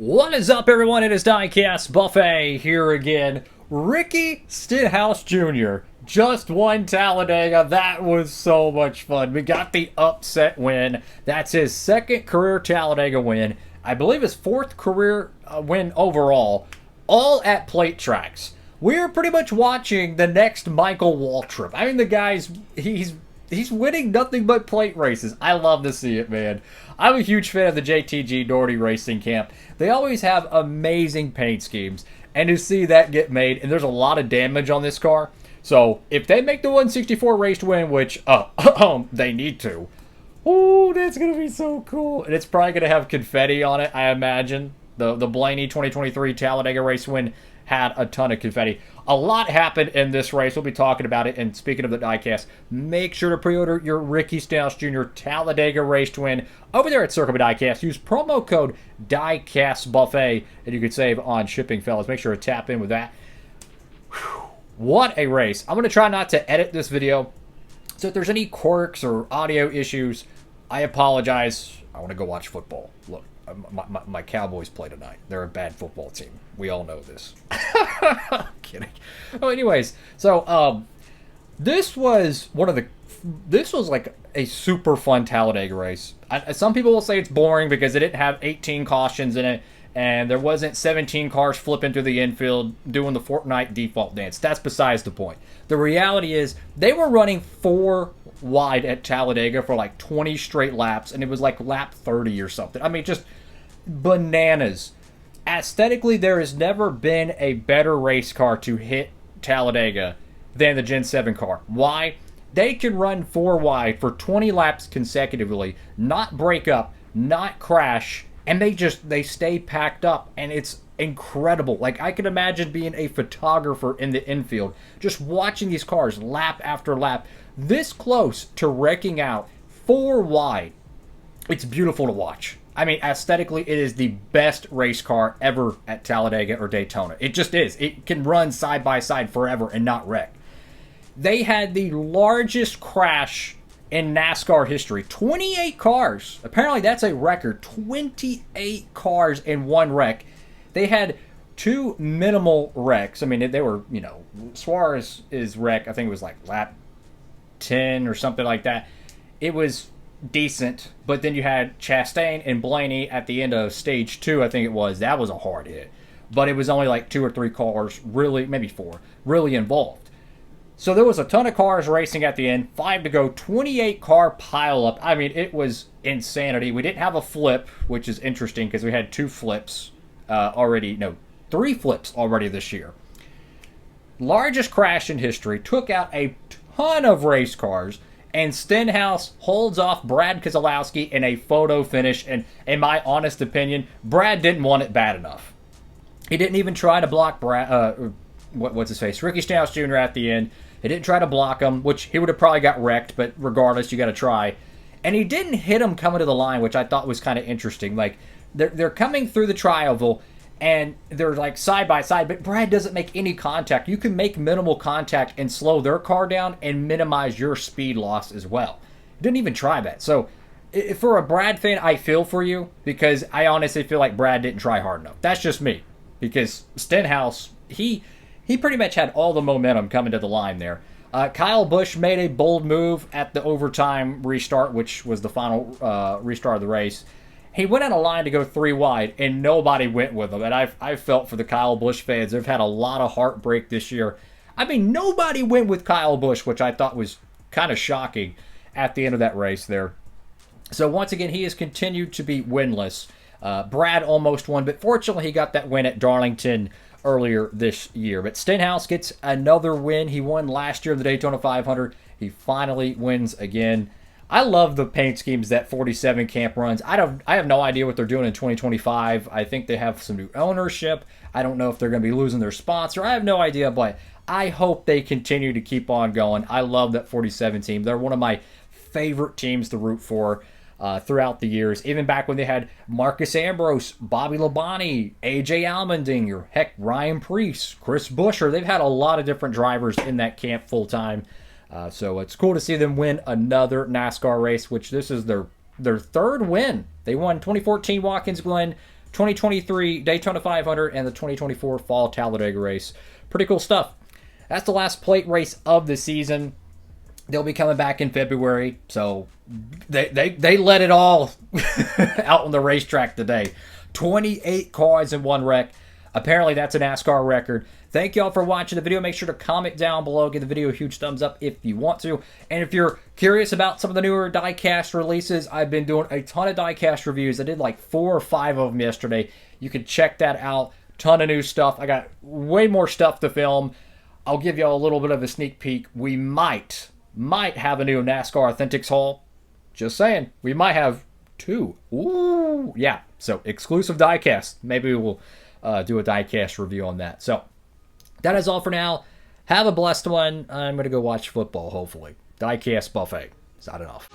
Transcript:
What is up, everyone? It is Diecastbuffet here again. Ricky Stenhouse Jr. just won Talladega. That was so much fun. We got the upset win. That's his second career Talladega win. I believe his fourth career win overall. All at plate tracks. We're pretty much watching the next Michael Waltrip. I mean, the guy's he's winning nothing but plate races. I love to see it, man. I'm a huge fan of the JTG Doherty Racing Camp. They always have amazing paint schemes, and to see that get made, and there's a lot of damage on this car. So if they make the 164 race win, which they need to, oh, that's gonna be so cool. And it's probably gonna have confetti on it, I imagine. The Blaney 2023 Talladega race win had a ton of confetti. A lot happened in this race. We'll be talking about it. And speaking of the diecast, make sure to pre-order your Ricky Stenhouse Jr. Talladega race win over there at Circle B Diecast. Use promo code Diecastbuffet and you can save on shipping, fellas. Make sure to tap in with that. Whew. What a race. I'm going to try not to edit this video. So if there's any quirks or audio issues, I apologize. I want to go watch football. Look. My Cowboys play tonight. They're a bad football team. We all know this. I'm kidding. Oh, anyways, so this was like a super fun Talladega race. Some people will say it's boring because it didn't have 18 cautions in it, and there wasn't 17 cars flipping through the infield doing the Fortnite default dance. That's besides the point. The reality is they were running 4 wide at Talladega for like 20 straight laps, and it was like lap 30 or something. I mean, just bananas. Aesthetically, there has never been a better race car to hit Talladega than the Gen 7 car. Why? They can run 4 wide for 20 laps consecutively, not break up, not crash, and they stay packed up, and it's incredible. Like, I can imagine being a photographer in the infield, just watching these cars lap after lap, this close to wrecking out 4 wide. It's beautiful to watch. I mean, aesthetically, it is the best race car ever at Talladega or Daytona. It just is. It can run side by side forever and not wreck. They had the largest crash in NASCAR history. 28 cars. Apparently, that's a record. 28 cars in one wreck. They had 2 minimal wrecks. I mean, they were, Suarez's wreck, I think it was like lap 10 or something like that. It was decent, but then you had Chastain and Blaney at the end of stage 2, I think it was. That was a hard hit. But it was only like 2 or 3 cars, really, maybe 4, really involved. So there was a ton of cars racing at the end, 5 to go, 28 car pile up. I mean, it was insanity. We didn't have a flip, which is interesting because we had 2 flips already, no, 3 flips already this year. Largest crash in history, took out a ton of race cars, and Stenhouse holds off Brad Keselowski in a photo finish, and in my honest opinion, Brad didn't want it bad enough. He didn't even try to block what's his face, Ricky Stenhouse Jr. at the end. He didn't try to block him, which he would have probably got wrecked, but regardless, you got to try. And he didn't hit him coming to the line, which I thought was kind of interesting. Like, they're coming through the tri-oval, and they're like side by side, but Brad doesn't make any contact. You can make minimal contact and slow their car down and minimize your speed loss as well. Didn't even try that. So for a Brad fan, I feel for you because I honestly feel like Brad didn't try hard enough. That's just me, because Stenhouse, he pretty much had all the momentum coming to the line there. Kyle Busch made a bold move at the overtime restart, which was the final restart of the race. He went on a line to go 3 wide, and nobody went with him. And I felt for the Kyle Busch fans. They've had a lot of heartbreak this year. I mean, nobody went with Kyle Busch, which I thought was kind of shocking at the end of that race there. So once again, he has continued to be winless. Brad almost won, but fortunately he got that win at Darlington earlier this year. But Stenhouse gets another win. He won last year in the Daytona 500. He finally wins again. I love the paint schemes that 47 Camp runs. I have no idea what they're doing in 2025. I think they have some new ownership. I don't know if they're going to be losing their sponsor. I have no idea, but I hope they continue to keep on going. I love that 47 team. They're one of my favorite teams to root for throughout the years. Even back when they had Marcus Ambrose, Bobby Labonte, AJ Allmendinger, heck, Ryan Preece, Chris Buescher. They've had a lot of different drivers in that camp full time. So it's cool to see them win another NASCAR race, which this is their 3rd win. They won 2014 Watkins Glen, 2023 Daytona 500, and the 2024 Fall Talladega race. Pretty cool stuff. That's the last plate race of the season. They'll be coming back in February, so they let it all out on the racetrack today. 28 cars in one wreck. Apparently, that's a NASCAR record. Thank y'all for watching the video. Make sure to comment down below. Give the video a huge thumbs up if you want to. And if you're curious about some of the newer diecast releases, I've been doing a ton of diecast reviews. I did like 4 or 5 of them yesterday. You can check that out. Ton of new stuff. I got way more stuff to film. I'll give y'all a little bit of a sneak peek. We might have a new NASCAR Authentics haul. Just saying. We might have 2. Ooh, yeah. So, exclusive diecast. Maybe we'll do a diecast review on that. So, that is all for now. Have a blessed one. I'm going to go watch football, hopefully. Diecast Buffet. Signing off.